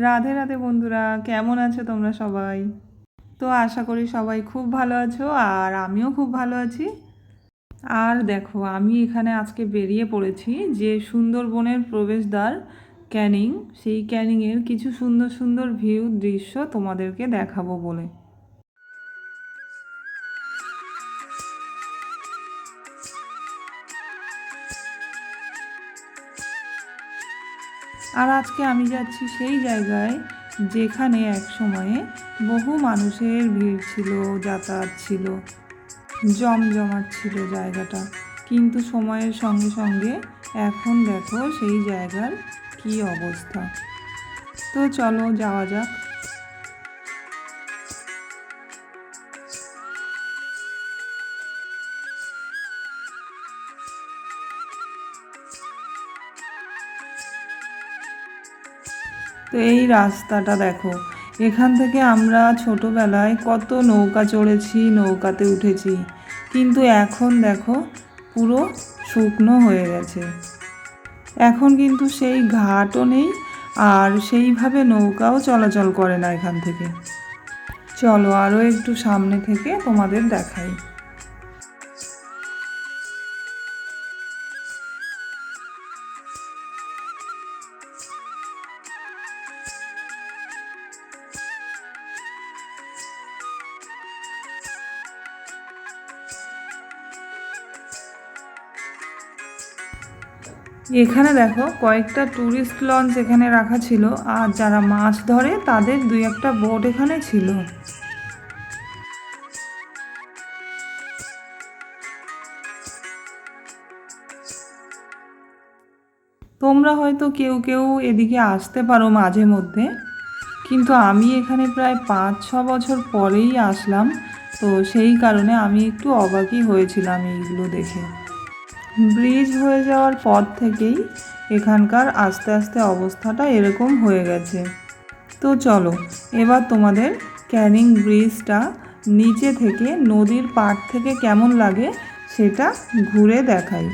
রাধে রাধে বন্ধুরা, কেমন আছো তোমরা সবাই? তো আশা করি সবাই খুব ভালো আছো, আর আমিও খুব ভালো আছি। আর দেখো, আমি এখানে আজকে বেরিয়ে পড়েছি যে সুন্দরবনের প্রবেশদ্বার ক্যানিং, সেই ক্যানিংয়ের কিছু সুন্দর সুন্দর ভিউ দৃশ্য তোমাদেরকে দেখাবো বলে। আর আজকে আমি যাচ্ছি সেই জায়গায় যেখানে এক সময়ে বহু মানুষের ভিড় ছিল, যাতায়াত ছিল, জমজমাট ছিল জায়গাটা। কিন্তু সময়ের সঙ্গে সঙ্গে এখন দেখো সেই জায়গার কি অবস্থা। তো চলো যাওয়া যাক। তো এই রাস্তাটা দেখো, এখান থেকে আমরা ছোটোবেলায় কত নৌকা চড়েছি, নৌকাতে উঠেছি, কিন্তু এখন দেখো পুরো শুকনো হয়ে গেছে। এখন কিন্তু সেই ঘাটও নেই, আর সেইভাবে নৌকাও চলাচল করে না এখান থেকে। চলো আরও একটু সামনে থেকে তোমাদের দেখাই। এখানে দেখো কয়েকটা ট্যুরিস্ট লঞ্চ এখানে রাখা ছিল, আর যারা মাছ ধরে তাদের দুই একটা বোট এখানে ছিল। তোমরা হয়তো কেউ কেউ এদিকে আসতে পারো মাঝে মধ্যে, কিন্তু আমি এখানে প্রায় 5-6 বছর পরেই আসলাম। তো সেই কারণে আমি একটু অবাকই হয়েছিলাম এইগুলো দেখে। ব্রিজ হয়ে যাওয়ার পর থেকেই এখানকার আস্তে আস্তে অবস্থাটা এরকম হয়ে গেছে। তো চলো এবার তোমাদের ক্যানিং ব্রিজটা নিচে থেকে, নদীর পাড় থেকে কেমন লাগে সেটা ঘুরে দেখাই।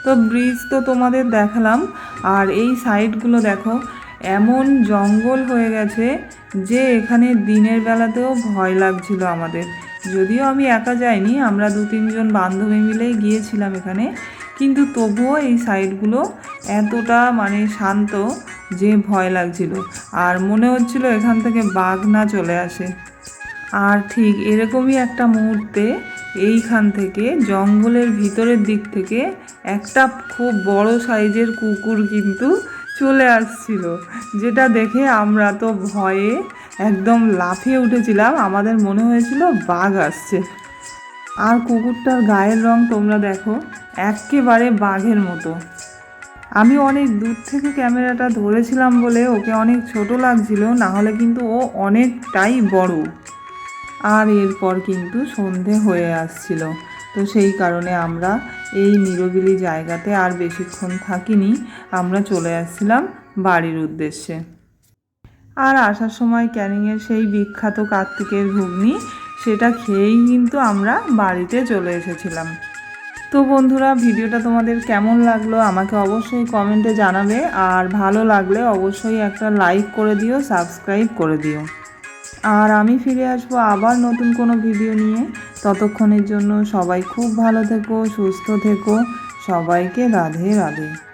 তো ব্রিজ তো তোমাদের দেখালাম, আর এই সাইডগুলো দেখো এমন জঙ্গল হয়ে গেছে যে এখানে দিনের বেলাতেও ভয় লাগছিল আমাদের। যদিও আমি একা যাইনি, আমরা 2-3 জন বান্ধবী মিলেই গিয়েছিলাম এখানে, কিন্তু তবুও এই সাইডগুলো এতটা শান্ত যে ভয় লাগছিল, আর মনে হচ্ছিল এখান থেকে বাঘ না চলে আসে। আর ঠিক এরকমই একটা মুহূর্তে এইখান থেকে জঙ্গলের ভিতরের দিক থেকে একটা খুব বড় সাইজের কুকুর কিন্তু চলে আসছিল, যেটা দেখে আমরা তো ভয়ে একদম লাফিয়ে উঠেছিলাম। আমাদের মনে হয়েছিল বাঘ আসছে। আর কুকুরটার গায়ের রং তোমরা দেখো, একেবারে বাঘের মতো। আমি অনেক দূর থেকে ক্যামেরাটা ধরেছিলাম বলে ওকে অনেক ছোট লাগছিল, না হলে কিন্তু ও অনেকটাই বড়। আর এরপর কিন্তু সন্ধে হয়ে আসছিল, তো সেই কারণে আমরা এই নিরিবিলি জায়গাতে আর বেশিক্ষণ থাকিনি, আমরা চলে আসছিলাম বাড়ির উদ্দেশ্যে। আর আসার সময় ক্যানিংয়ের সেই বিখ্যাত কার্তিকের ঘুগনি, সেটা খেয়েই কিন্তু আমরা বাড়িতে চলে এসেছিলাম। তো বন্ধুরা, ভিডিওটা তোমাদের কেমন লাগলো আমাকে অবশ্যই কমেন্টে জানাবে, আর ভালো লাগলে অবশ্যই একটা লাইক করে দিও, সাবস্ক্রাইব করে দিও। আর আমি ফিরে আসবো আবার নতুন কোনো ভিডিও নিয়ে। ততক্ষণের জন্য সবাই খুব ভালো থেকো, সুস্থ থেকো। সবাইকে রাধে রাধে।